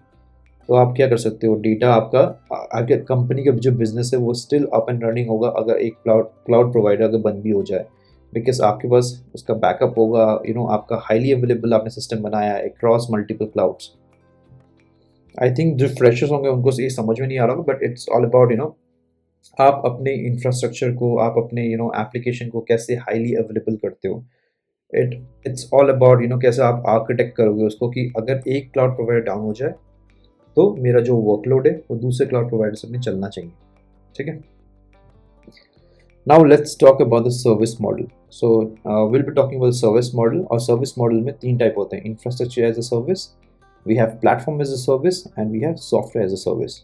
तो आप क्या कर सकते हो, डेटा आपका आपके कंपनी का जो बिजनेस है वो स्टिल अप एंड रनिंग होगा अगर एक क्लाउड प्रोवाइडर अगर बंद भी हो जाए, बिकॉज आपके पास उसका बैकअप होगा, आपका हाईली अवेलेबल आपने सिस्टम बनाया है across multiple clouds. I think जो फ्रेशर्स होंगे उनको ये समझ में नहीं आ रहा होगा, बट इट्स ऑल अबाउट आप अपने इंफ्रास्ट्रक्चर को, आप अपने एप्लीकेशन को कैसे हाईली अवेलेबल करते हो। इट्स ऑल अबाउट कैसे आप आर्किटेक्ट करोगे उसको, कि अगर एक क्लाउड प्रोवाइडर डाउन हो जाए तो मेरा जो वर्कलोड है वो दूसरे क्लाउड प्रोवाइडर से में चलना चाहिए, ठीक है। Now let's talk about the service model. So will be talking about service model, और सर्विस मॉडल में 3 टाइप होते हैं, infrastructure as a service, we have platform as a service and we have software as a service.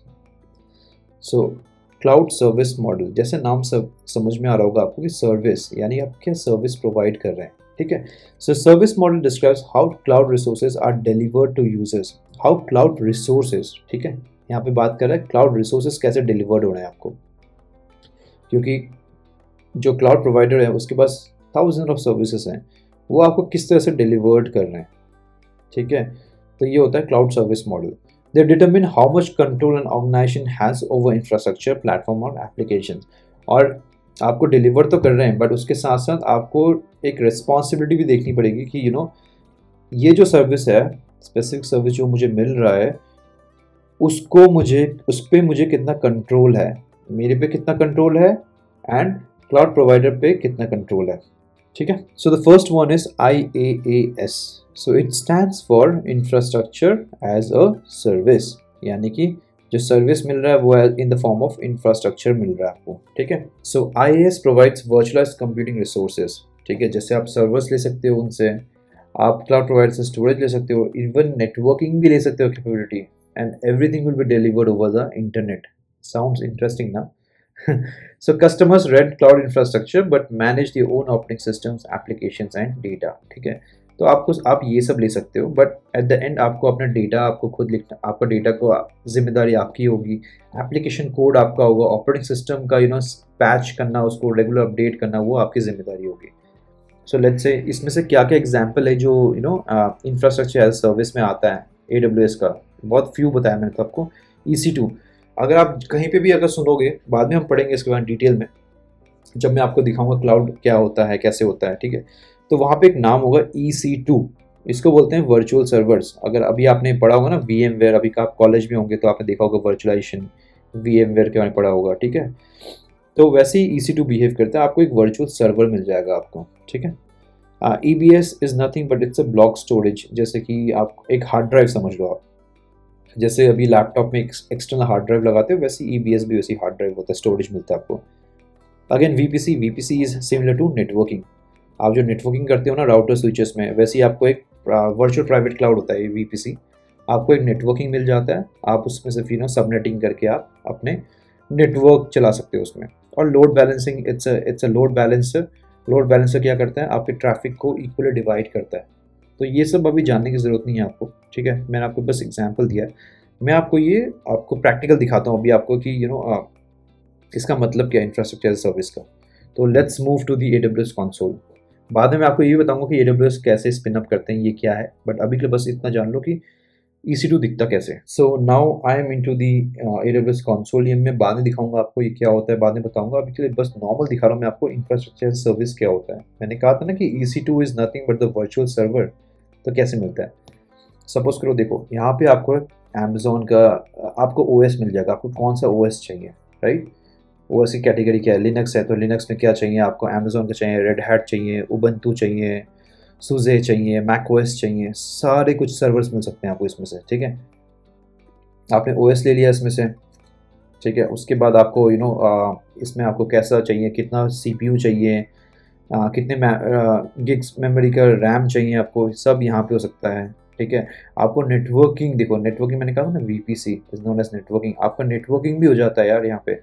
So cloud service model, जैसे नाम सब समझ में आ रहा होगा आपको कि सर्विस यानी आप क्या सर्विस प्रोवाइड कर रहे हैं, ठीक है। So service model describes how cloud resources are delivered to users, how cloud resources, ठीक है, यहाँ पे बात कर रहा है क्लाउड रिसोर्सेज कैसे डिलीवर्ड हो रहे हैं आपको, क्योंकि जो क्लाउड प्रोवाइडर है उसके पास थाउजेंड ऑफ सर्विसेज हैं, वो आपको किस तरह से डिलीवर्ड कर रहे हैं, ठीक है। तो ये होता है cloud service model. They determine how much control an organization has over infrastructure, platform और एप्लीकेशन। और आपको डिलीवर तो कर रहे हैं, बट उसके साथ साथ आपको एक रिस्पॉन्सिबिलिटी भी देखनी पड़ेगी कि ये जो सर्विस है, स्पेसिफिक सर्विस जो मुझे मिल रहा है, उस पर मुझे कितना कंट्रोल है, मेरे पे कितना कंट्रोल है, एंड क्लाउड प्रोवाइडर पे कितना कंट्रोल है, ठीक है। So the first one is IaaS। So it stands for infrastructure as a service, यानी कि जो सर्विस मिल रहा है वो in the form of infrastructure मिल रहा है आपको, ठीक है। So IaaS provides virtualised computing resources, ठीक है, जैसे आप सर्वर्स ले सकते हो उनसे, आप क्लाउड प्रोवाइडर से स्टोरेज ले सकते हो, इवन नेटवर्किंग भी ले सकते हो capability, and everything will be delivered over the internet. Sounds interesting ना? So customers rent cloud infrastructure but manage their own operating systems, applications and data, ठीक है। तो आप ये सब ले सकते हो, बट एट द एंड आपको अपना डेटा आपको खुद लिखना, आपका डेटा को जिम्मेदारी आपकी होगी, एप्लीकेशन कोड आपका होगा, ऑपरेटिंग सिस्टम का पैच करना, उसको रेगुलर अपडेट करना, वो आपकी जिम्मेदारी होगी। सो लेट्स से इसमें से क्या क्या एग्जाम्पल है जो इंफ्रास्ट्रक्चर एज सर्विस में आता है AWS का, बहुत फ्यू बताया मैंने तो आपको। EC2, अगर आप कहीं पे भी अगर सुनोगे, बाद में हम पढ़ेंगे इसके बाद डिटेल में जब मैं आपको दिखाऊंगा क्लाउड क्या होता है, कैसे होता है, ठीक है। तो वहाँ पे एक नाम होगा EC2, इसको बोलते हैं वर्चुअल सर्वर्स। अगर अभी आपने पढ़ा होगा ना VMware, अभी का आप कॉलेज में होंगे तो आपने देखा होगा वर्चुअलाइजेशन, VMware के बारे में पढ़ा होगा, ठीक है। तो वैसे ही EC2 बिहेव करता है, आपको एक वर्चुअल सर्वर मिल जाएगा आपको, ठीक है। EBS is nothing but it's a block storage, जैसे कि आप एक हार्ड ड्राइव समझ लो आप, जैसे अभी लैपटॉप में एक्सटर्नल हार्ड ड्राइव लगाते हो, वैसे EBS भी वैसी हार्ड ड्राइव होता है, स्टोरेज मिलता है आपको। Again VPC is similar to networking, आप जो नेटवर्किंग करते हो ना राउटर स्विचेस में, वैसे ही आपको एक वर्चुअल प्राइवेट क्लाउड होता है VPC, आपको एक नेटवर्किंग मिल जाता है, आप उसमें से सबनेटिंग करके आप अपने नेटवर्क चला सकते हो उसमें। और load balancing, it's a load balancer. Load balancer क्या करता है, आपके ट्रैफिक को इक्वली डिवाइड करता है। तो ये सब अभी जानने की ज़रूरत नहीं है आपको, ठीक है, मैंने आपको बस एग्जांपल दिया है। मैं आपको प्रैक्टिकल दिखाता हूँ अभी आपको कि इसका मतलब क्या है इंफ्रास्ट्रक्चर एज सर्विस का। तो let's move to the AWS console. बाद में मैं आपको ये भी बताऊंगा कि AWS कैसे स्पिन अप करते हैं, ये क्या है, बट अभी के लिए बस इतना जान लो कि EC2 दिखता कैसे। So now I am into the AWS console, ये मैं बाद में दिखाऊंगा आपको ये क्या होता है, बाद में बताऊंगा। अभी के लिए बस नॉर्मल दिखा रहा हूँ मैं आपको इंफ्रास्ट्रक्चर सर्विस क्या होता है। मैंने कहा था ना कि EC2 is nothing but the virtual server. तो कैसे मिलता है, सपोज करो, देखो यहाँ पे आपको अमेजोन का आपको OS मिल जाएगा, आपको कौन सा OS चाहिए, राइट। OS की कैटेगरी क्या है, लिनक्स है, तो लिनक्स में क्या चाहिए आपको, अमेजोन का चाहिए, रेड हैट चाहिए, उबंटू चाहिए, सुजे चाहिए, मैक OS चाहिए, सारे कुछ सर्वर्स मिल सकते हैं आपको इसमें से, ठीक है। आपने OS ले लिया इसमें से, ठीक है। उसके बाद आपको इसमें आपको कैसा चाहिए, कितना CPU चाहिए, कितने गिग्स मेमोरी का रैम चाहिए आपको, सब यहाँ पे हो सकता है, ठीक है। आपको नेटवर्किंग, देखो नेटवर्किंग मैंने कहा ना VPC is known as networking, आपका नेटवर्किंग भी हो जाता है यार यहाँ पे,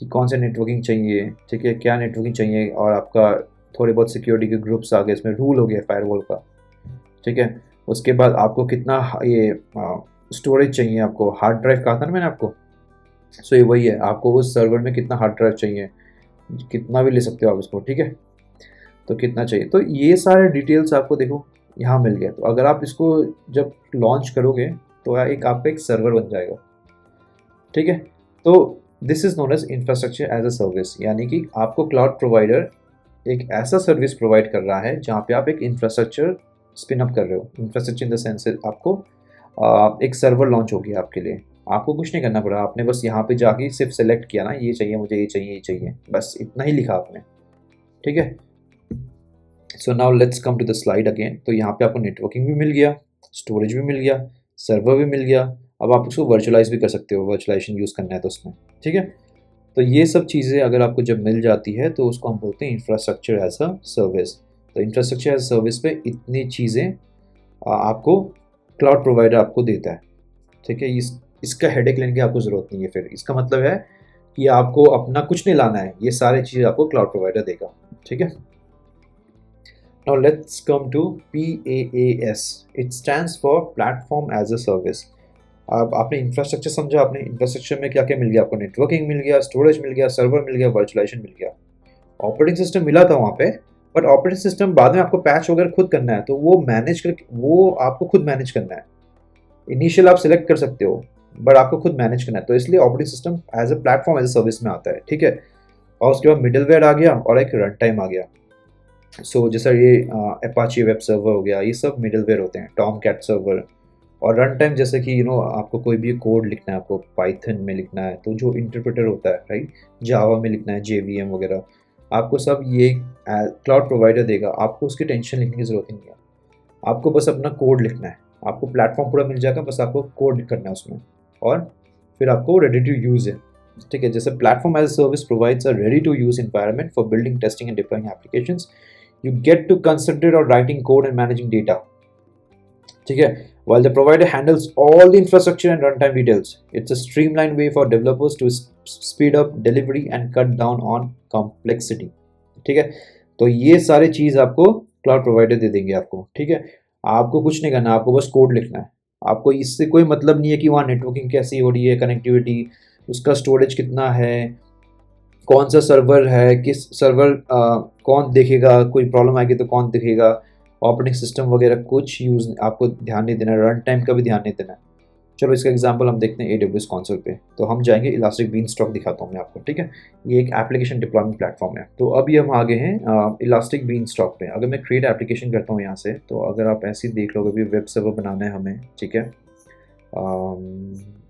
कि कौन सा नेटवर्किंग चाहिए, ठीक है, क्या नेटवर्किंग चाहिए, और आपका थोड़े बहुत सिक्योरिटी के ग्रुप्स आ गए, इसमें रूल हो गया फायरवॉल का, ठीक है। उसके बाद आपको कितना ये स्टोरेज चाहिए, आपको हार्ड ड्राइव कहा था ना मैंने आपको, सो ये वही है, आपको उस सर्वर में कितना हार्ड ड्राइव चाहिए, कितना भी ले सकते हो आप इसको, ठीक है। तो कितना चाहिए, तो ये सारे डिटेल्स आपको देखो यहाँ मिल गया। तो अगर आप इसको जब लॉन्च करोगे तो एक आपका एक सर्वर बन जाएगा, ठीक है। तो this is known as infrastructure as a service, यानी कि आपको क्लाउड प्रोवाइडर एक ऐसा सर्विस प्रोवाइड कर रहा है जहाँ पे आप एक इंफ्रास्ट्रक्चर स्पिन अप कर रहे हो। इंफ्रास्ट्रक्चर इन द सेंस आपको एक सर्वर लॉन्च हो गया आपके लिए, आपको कुछ नहीं करना पड़ा, आपने बस यहाँ पे जाके सिर्फ सेलेक्ट किया ना, ये चाहिए मुझे, ये चाहिए, ये चाहिए, बस इतना ही लिखा आपने, ठीक है। So now let's come to the slide again. तो यहाँ पे आपको नेटवर्किंग भी मिल गया, स्टोरेज भी मिल गया, सर्वर भी मिल गया। अब आप उसको वर्चुअलाइज भी कर सकते हो, वर्चुअलाइजेशन यूज़ करना है तो उसमें, ठीक है। तो ये सब चीज़ें अगर आपको जब मिल जाती है तो उसको हम बोलते हैं इंफ्रास्ट्रक्चर एज अ सर्विस। तो इंफ्रास्ट्रक्चर एज अ सर्विस पे इतनी चीज़ें आपको क्लाउड प्रोवाइडर आपको देता है, ठीक है। इसका हेडेक लेने की आपको ज़रूरत नहीं है। फिर इसका मतलब है कि आपको अपना कुछ नहीं लाना है, ये सारी चीज़ें आपको क्लाउड प्रोवाइडर देगा, ठीक है। Now let's come to PaaS. It stands for Platform as a Service. अब आपने इंफ्रास्ट्रक्चर समझा, आपने इंफ्रास्ट्रक्चर में क्या क्या मिल गया आपको, नेटवर्किंग मिल गया, स्टोरेज मिल गया, सर्वर मिल गया, वर्चुअलाइजेशन मिल गया, ऑपरेटिंग सिस्टम मिला था वहाँ पे, बट ऑपरेटिंग सिस्टम बाद में आपको पैच वगैरह खुद करना है, तो वो मैनेज कर, वो आपको खुद मैनेज करना है। इनिशियल आप सिलेक्ट कर सकते हो, बट आपको खुद मैनेज करना है, तो इसलिए operating system as a platform as a service में आता है, ठीक है। और उसके बाद मिडलवेयर आ गया और एक रन टाइम आ गया। सो जैसा ये अपाची वेब सर्वर हो गया, ये सब मिडलवेयर होते हैं, टॉम कैट सर्वर। और रन टाइम जैसे कि आपको कोई भी कोड लिखना है, आपको पाइथन में लिखना है तो जो इंटरप्रेटर होता है, राइट, जावा में लिखना है, JVM वगैरह, आपको सब ये क्लाउड प्रोवाइडर देगा, आपको उसकी टेंशन लिखने की ज़रूरत नहीं है, आपको बस अपना कोड लिखना है, आपको प्लेटफॉर्म पूरा मिल जाएगा, बस आपको कोड करना है उसमें, और फिर आपको रेडी टू यूज़ है, ठीक है। जैसे platform as a service provides a ready to use environment for building, testing and deploying applications. You get to concentrate on writing code and managing data, ठीक है, while the provider handles all the infrastructure and runtime details. It's a streamlined way for developers to speed up delivery and cut down on complexity, ठीक है। तो ये सारे चीज़ आपको cloud provider दे देंगे आपको, ठीक है। आपको कुछ नहीं करना, आपको बस कोड लिखना है, आपको इससे कोई मतलब नहीं है कि वहाँ नेटवर्किंग कैसी हो रही है, कनेक्टिविटी, उसका स्टोरेज कितना है, कौन सा सर्वर है, किस सर्वर कौन देखेगा, कोई प्रॉब्लम आएगी तो कौन देखेगा, ऑपरेटिंग सिस्टम वगैरह कुछ यूज़ आपको ध्यान नहीं देना, रन टाइम का भी ध्यान नहीं देना। चलो इसका एग्जांपल हम देखते हैं AWS कंसोल पे। तो हम जाएंगे, इलास्टिक बीनस्टॉक दिखाता हूँ मैं आपको, ठीक है। ये एक एप्लीकेशन डिप्लॉयमेंट प्लेटफॉर्म है। तो अभी हम आगे हैं इलास्टिक बीनस्टॉक पे। अगर मैं क्रिएट एप्लीकेशन करता हूँ यहाँ से, तो अगर आप ऐसे ही देख लोगे, अभी वेब सर्वर बनाना है हमें, ठीक है।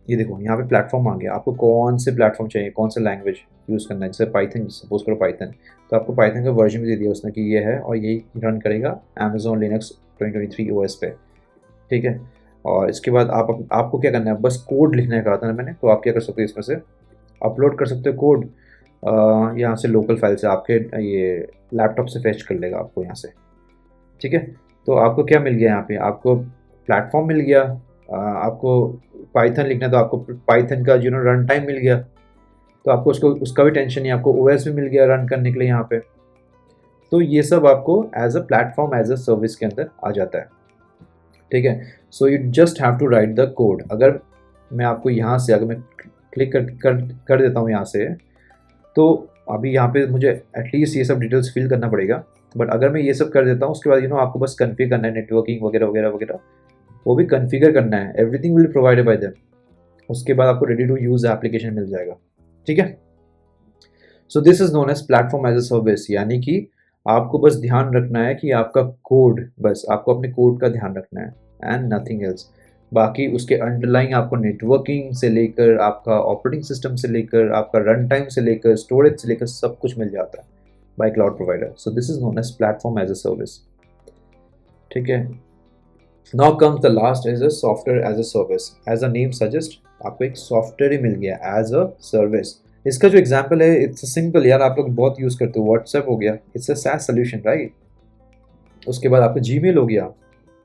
ये देखो यहाँ पे प्लेटफॉर्म आ गया, आपको कौन से प्लेटफॉर्म चाहिए, कौन सा लैंग्वेज यूज़ करना है, जैसे पाइथन, सपोज करो पाइथन, तो आपको पाइथन का वर्जन भी दे दिया उसने कि ये है, और यही रन करेगा Amazon Linux 2023 OS पे, ठीक है। और इसके बाद आपको क्या करना है, बस कोड लिखने का कहा था ना मैंने, तो आप क्या कर सकते हो, इसमें से अपलोड कर सकते हो कोड, यहाँ से लोकल फाइल से आपके ये लैपटॉप से फेच कर लेगा आपको यहाँ से, ठीक है। तो आपको क्या मिल गया यहाँ पे, आपको प्लेटफॉर्म मिल गया, आपको पाइथन लिखना है तो आपको पाइथन का रन टाइम मिल गया, तो आपको उसका भी टेंशन नहीं, आपको OS भी मिल गया रन करने के लिए यहाँ पे। तो ये सब आपको as a platform as a service के अंदर आ जाता है, ठीक है। So you just have to write the code. अगर मैं आपको यहाँ से, अगर मैं क्लिक कर देता हूँ यहाँ से, तो अभी यहाँ पे मुझे एटलीस्ट ये सब डिटेल्स फिल करना पड़ेगा, बट अगर मैं ये सब कर देता हूँ, उसके बाद आपको बस कन्फिगर करना है, नेटवर्किंग वगैरह वगैरह वगैरह वो भी कन्फिगर करना है, everything will provided by them. उसके बाद आपको रेडी टू यूज़ एप्लीकेशन मिल जाएगा, ठीक है। So this is known as platform as a service, यानी कि आपको बस ध्यान रखना है कि आपका कोड, बस आपको अपने कोड का ध्यान रखना है एंड नथिंग एल्स। बाकी उसके अंडरलाइंग आपको नेटवर्किंग से लेकर, आपका ऑपरेटिंग सिस्टम से लेकर, आपका रन टाइम से लेकर, स्टोरेज से लेकर सब कुछ मिल जाता है by cloud provider. So this is known as platform as a service, ठीक है। Now comes the last as a software as a service. As a name suggest, आपको एक सॉफ्टवेयर ही मिल गया एज अ सर्विस। इसका जो एग्जांपल है, it's simple यार, आप लोग बहुत यूज़ करते हो, व्हाट्सएप हो गया, it's a SaaS solution, right. उसके बाद आपका Gmail हो गया,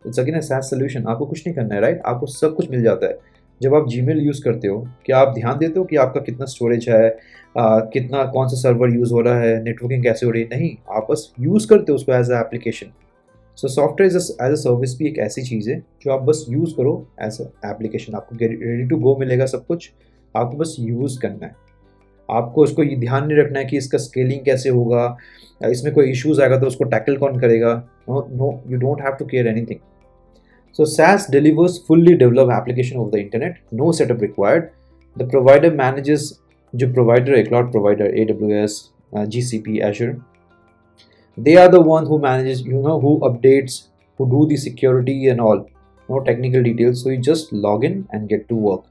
it's again a SaaS solution, आपको कुछ नहीं करना है, राइट, आपको सब कुछ मिल जाता है। जब आप जीमेल यूज़ करते हो, क्या आप ध्यान देते हो कि आपका कितना स्टोरेज है, कितना कौन सा सर्वर यूज़ हो रहा है, नेटवर्किंग कैसे हो रही है? नहीं, आप बस यूज़ करते हो उसको एज अ एप्लीकेशन। सो सॉफ्टवेयर एज अ सर्विस भी एक ऐसी चीज़ है जो आप बस यूज़ करो एज अ एप्लीकेशन। आपको रेडी टू गो मिलेगा सब कुछ, आपको बस यूज़ करना है। आपको उसको ये ध्यान नहीं रखना है कि इसका स्केलिंग कैसे होगा, इसमें कोई इश्यूज आएगा तो उसको टैकल कौन करेगा। No no, you don't have to care anything. So SaaS delivers fully developed application over the internet, no setup required. The provider manages, जो provider है cloud provider AWS, GCP, Azure, they are the one who manages, who updates, who do the security and all, no technical details. So you just log in and get to work.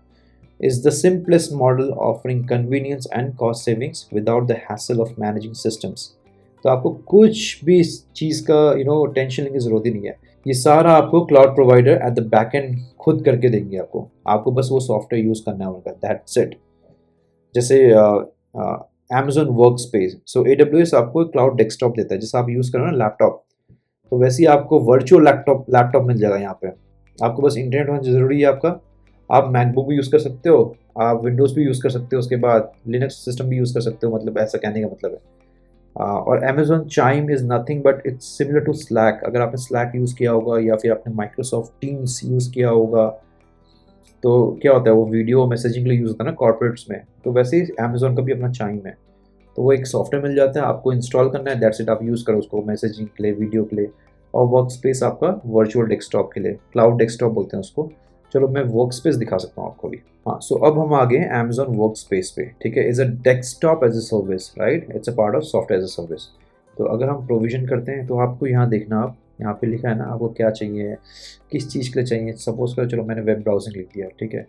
Is the simplest model offering convenience and cost savings without the hassle of managing systems. तो आपको कुछ भी इस चीज़ का tension लेने की ज़रूरत ही नहीं है। ये सारा आपको cloud provider at the back and खुद करके देंगे आपको बस वो सॉफ्टवेयर यूज़ करना है उनका, दैट्स इट। जैसे Amazon वर्कस्पेस, सो AWS आपको क्लाउड डेस्कटॉप देता है जैसे आप यूज़ करो ना लैपटॉप, तो वैसे ही आपको वर्चुअल लैपटॉप मिल जाएगा यहाँ पे। आपको बस इंटरनेट होना ज़रूरी है आपका। आप मैकबुक भी यूज़ कर सकते हो, आप विंडोज़ भी यूज़ कर सकते हो, उसके बाद लिनक्स सिस्टम भी यूज़ कर सकते हो, मतलब ऐसा कहने का मतलब है। और Amazon Chime is nothing but it's similar to Slack। अगर आपने Slack यूज़ किया होगा या फिर आपने माइक्रोसॉफ्ट टीम्स यूज़ किया होगा, तो क्या होता है वो वीडियो मैसेजिंग के लिए यूज़ होता है ना कॉर्पोरेट्स में, तो वैसे ही Amazon का भी अपना Chime है। तो वो एक सॉफ्टवेयर मिल जाता है, आपको इंस्टॉल करना है, दैट्स इट। आप यूज़ करो उसको मैसेजिंग के लिए, वीडियो के लिए, और वर्क स्पेस आपका वर्चुअल डेस्कटॉप के लिए, क्लाउड डेस्कटॉप बोलते हैं उसको। चलो मैं वर्क स्पेस दिखा सकता हूँ आपको भी। हाँ, सो अब हम आ गए हैं अमेजोन वर्क स्पेस पे, ठीक है। Is a desktop as a service, right, it's a part of software as a service. तो अगर हम प्रोविजन करते हैं तो आपको यहाँ देखना, आप यहाँ पे लिखा है ना आपको क्या चाहिए, किस चीज़ के लिए चाहिए। सपोज करो, चलो मैंने वेब ब्राउजिंग लिख दिया, ठीक है।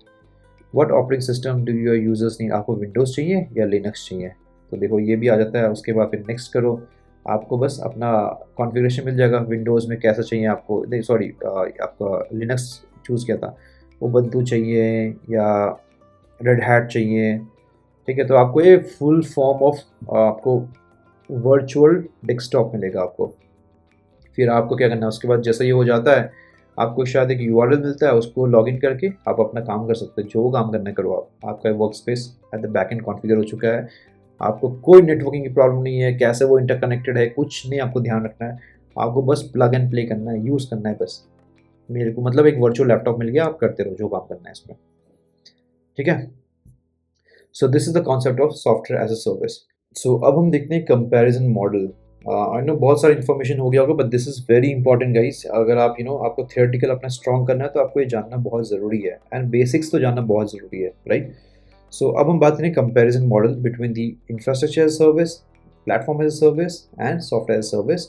What operating system do your users need, आपको विंडोज़ चाहिए या लिनक्स चाहिए, तो देखो ये भी आ जाता है। उसके बाद फिर नेक्स्ट करो, आपको बस अपना कॉन्फ़िगरेशन मिल जाएगा विंडोज़ में कैसा चाहिए आपको, नहीं सॉरी आपका लिनक्स चूज़ किया था, उबंटू चाहिए या रेड हैट चाहिए, ठीक है। तो आपको ये फुल फॉर्म ऑफ आपको वर्चुअल डेस्कटॉप मिलेगा आपको। फिर आपको क्या करना है उसके बाद, जैसा ये हो जाता है आपको शायद एक URL मिलता है, उसको लॉगिन करके आप अपना काम कर सकते हो, जो काम करना है करो आप। आपका work space at the back and configure हो चुका है, आपको कोई नेटवर्किंग की प्रॉब्लम नहीं है, कैसे वो इंटरकनेक्टेड है कुछ नहीं आपको ध्यान रखना है, आपको बस प्लग एंड प्ले करना है, यूज़ करना है बस। मेरे को मतलब एक वर्चुअल लैपटॉप मिल गया, आप करते रहो जो काम करना है इसमें, ठीक है। So this is the concept of software as a service. So अब हम देखते हैं कंपैरिजन मॉडल। आई नो बहुत सारा इन्फॉर्मेशन हो गया होगा, but this is very important guys. अगर आप आपको थियोरेटिकल अपना स्ट्रॉन्ग करना है तो आपको ये जानना बहुत ज़रूरी है, एंड बेसिक्स तो जानना बहुत ज़रूरी है, राइट। सो अब हम बात करें comparison model between the infrastructure as service, platform as service and software as service.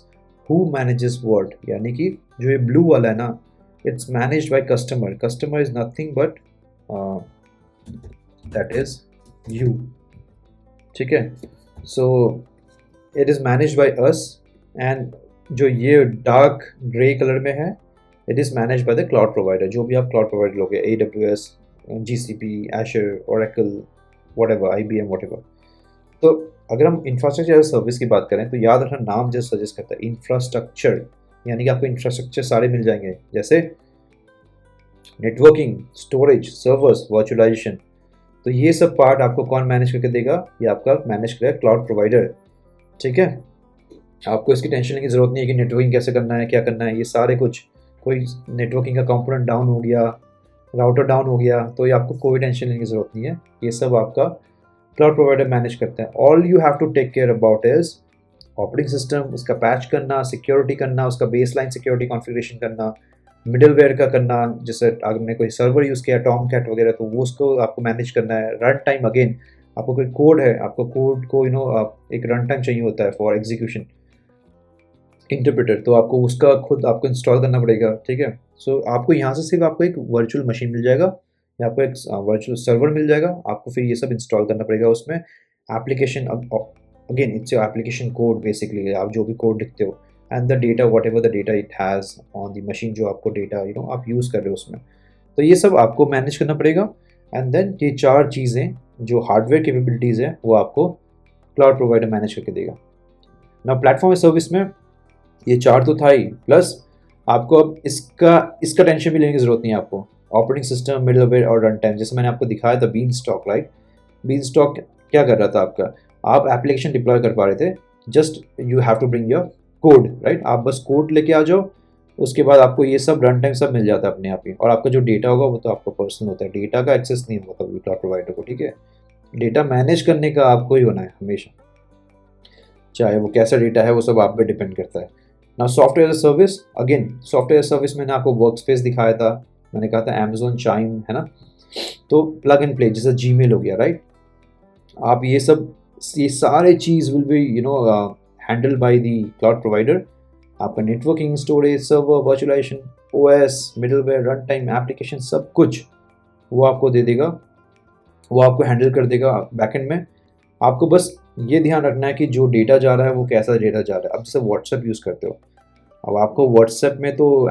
Who manages what, यानी कि जो ये ब्लू वाला है ना, it's managed by customer. Customer is nothing but that is you, ठीक है। So it is managed by us, and जो ये डार्क ग्रे कलर में है, it is managed by the cloud provider. जो भी आप क्लाउड प्रोवाइडर लोगे, AWS, GCP, Azure, Oracle, whatever, IBM, whatever। तो अगर हम इंफ्रास्ट्रक्चर एज सर्विस की बात करें तो याद रखना, नाम जैसे सजेस्ट करता है इंफ्रास्ट्रक्चर, यानी कि आपको इंफ्रास्ट्रक्चर सारे मिल जाएंगे, जैसे नेटवर्किंग, स्टोरेज, सर्वर्स, वर्चुअलाइजेशन। तो ये सब पार्ट आपको कौन मैनेज करके देगा, ये आपका मैनेज करेगा क्लाउड प्रोवाइडर, ठीक है। आपको इसकी टेंशन लेने की ज़रूरत नहीं है कि नेटवर्किंग कैसे करना है, क्या करना है, ये सारे कुछ। कोई नेटवर्किंग का कंपोनेंट डाउन हो गया, राउटर डाउन हो गया, तो ये आपको कोई टेंशन लेने की ज़रूरत नहीं है, ये सब आपका क्लाउड प्रोवाइडर मैनेज करता है। All you have to take care about is operating system, उसका पैच करना, सिक्योरिटी करना, उसका बेसलाइन सिक्योरिटी कॉन्फ़िगरेशन करना, मिडलवेयर का करना, जैसे आपने कोई सर्वर यूज़ किया टॉमकैट वगैरह, तो वो उसको आपको मैनेज करना है। रन टाइम, अगेन आपको कोई कोड है, आपको कोड को एक रन टाइम चाहिए होता है फॉर एग्जीक्यूशन, इंटरप्रेटर, तो आपको उसका खुद आपको इंस्टॉल करना पड़ेगा, ठीक है। सो आपको यहाँ से सिर्फ आपको एक वर्चुअल मशीन मिल जाएगा या आपको एक वर्चुअल सर्वर मिल जाएगा, आपको फिर ये सब इंस्टॉल करना पड़ेगा उसमें। Application, again it's your application code basically, आप जो भी कोड लिखते हो, and the data, what ever the data it has on the machine, जो आपको डेटा आप यूज़ कर रहे हो उसमें, तो ये सब आपको मैनेज करना पड़ेगा। एंड देन ये चार चीज़ें जो हार्डवेयर कैपेबिलिटीज़ है वो आपको क्लाउड प्रोवाइडर मैनेज करके देगा ना। प्लेटफॉर्म सर्विस में ये चार तो था ही, प्लस आपको अब इसका टेंशन भी लेने की ज़रूरत नहीं है आपको। ऑपरेटिंग सिस्टम, मिडलवेयर और रन टाइम। जैसे मैंने आपको दिखाया था Beanstalk, right. Beanstalk क्या कर रहा था आपका, आप एप्लीकेशन डिप्लॉय कर पा रहे थे, just you have to bring your code, right. आप बस कोड लेके आ जाओ, उसके बाद आपको ये सब रन टाइम सब मिल जाता है अपने आप ही, और आपका जो डेटा होगा वो तो आपका पर्सनल होता है, डेटा का एक्सेस नहीं होगा कभी क्लाउड प्रोवाइडर को, ठीक है। डेटा मैनेज करने का आपको ही होना है हमेशा, चाहे वो कैसा डेटा है वो सब आप पे डिपेंड करता है ना। Software as a service, again software service मैंने आपको वर्क स्पेस दिखाया था, मैंने कहा था अमेजोन चाइम है ना, तो प्लग एंड प्ले जैसे जीमेल हो गया, राइट। आप ये सारे चीज़ will be handle by the cloud provider. आपका networking, storage, server, virtualisation, OS, middleware, run time, application, सब कुछ वो आपको दे देगा, वो आपको हैंडल कर देगा बैकएंड में। आपको बस ये ध्यान रखना है कि जो डेटा जा रहा है वो कैसा डेटा जा रहा है। अब जैसे व्हाट्सएप यूज़ करते हो, अब आपको व्हाट्सएप में तो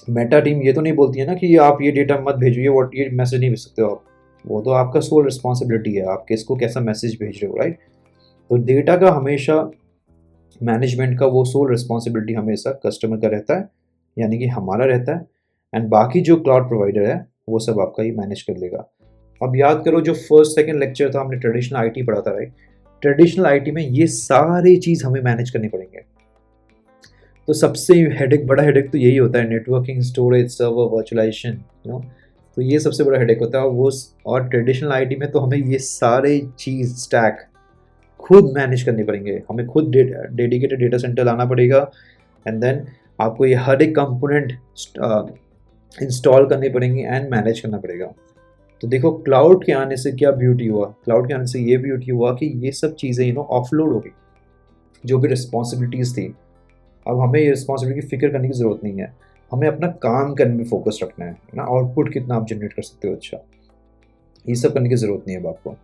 मेटा टीम ये तो नहीं बोलती है ना कि आप ये डेटा मत भेजो, ये मैसेज नहीं भेज सकते हो आप, वो तो आपका सोल रिस्पॉन्सिबिलिटी है, आप किसको कैसा मैसेज भेज रहे हो, राइट। तो डेटा का हमेशा मैनेजमेंट का वो सोल रिस्पॉन्सिबिलिटी हमेशा कस्टमर का रहता है, यानी कि हमारा रहता है, एंड बाकी जो क्लाउड प्रोवाइडर है वो सब आपका ही मैनेज कर लेगा। अब याद करो जो फर्स्ट सेकंड लेक्चर था, हमने ट्रेडिशनल आईटी पढ़ा था, राइट। ट्रेडिशनल आईटी में ये सारी चीज़ हमें मैनेज करनी पड़ेंगे। तो सबसे बड़ा हेडेक तो यही होता है, नेटवर्किंग, स्टोरेज, सर्वर, वर्चुअलाइजेशन, तो ये सबसे बड़ा हेडेक होता है वो। और ट्रेडिशनल आईटी में तो हमें ये सारे चीज़ स्टैक खुद मैनेज करने पड़ेंगे, हमें खुद डेडिकेटेड डेटा सेंटर लाना पड़ेगा, एंड देन आपको ये हर एक कंपोनेंट इंस्टॉल करने पड़ेंगे एंड मैनेज करना पड़ेगा। तो देखो क्लाउड के आने से क्या ब्यूटी हुआ, क्लाउड के आने से ये ब्यूटी हुआ कि ये सब चीज़ें ऑफलोड हो गई, जो भी रिस्पॉन्सिबिलिटीज़ थी। अब हमें ये रिस्पॉन्सिबिलिटी की फिक्र करने की ज़रूरत नहीं है, हमें अपना काम करने में फोकस रखना है ना। आउटपुट कितना आप जनरेट कर सकते हो, अच्छा, ये सब करने की ज़रूरत नहीं है आपको।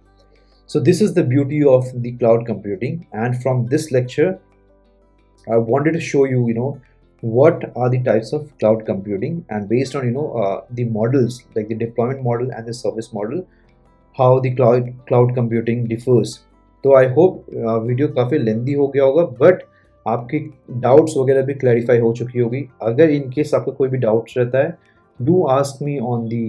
So this is the beauty of the cloud computing, and from this lecture I wanted to show you what are the types of cloud computing, and based on the models like the deployment model and the service model, how the cloud computing differs. तो I hope video काफ़ी लेंदी हो गया होगा, but आपकी doubts वगैरह भी clarify हो चुकी होगी। अगर इन केस आपका कोई भी डाउट्स रहता है, do ask me on the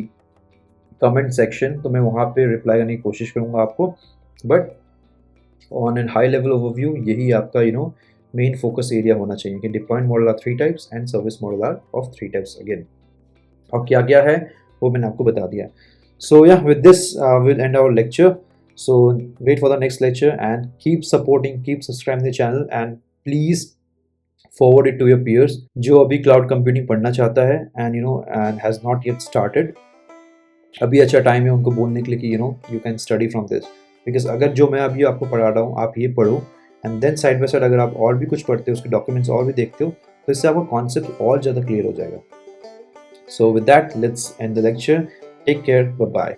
comment section, तो मैं वहाँ पे रिप्लाई करने की कोशिश करूँगा आपको। But on an high level overview यही आपका मेन फोकस एरिया होना चाहिए कि deployment model are 3 types and service model are of 3 types again. और क्या क्या है वो मैंने आपको बता दिया। So yeah with this will end our lecture. So wait for the next lecture and keep supporting, keep subscribing the channel, and please forward it to your peers जो अभी क्लाउड कंप्यूटिंग पढ़ना चाहता है and and has not yet started. अभी अच्छा time है उनको बोलने के लिए कि you can study from this, because अगर जो मैं अभी आपको पढ़ा रहा हूँ आप ये पढ़ो, and then side by side अगर आप और भी कुछ पढ़ते हो, उसके डॉक्यूमेंट्स और भी देखते हो, तो इससे आपका कॉन्सेप्ट और ज़्यादा क्लियर हो जाएगा। So with that let's end the lecture, take care, bye bye.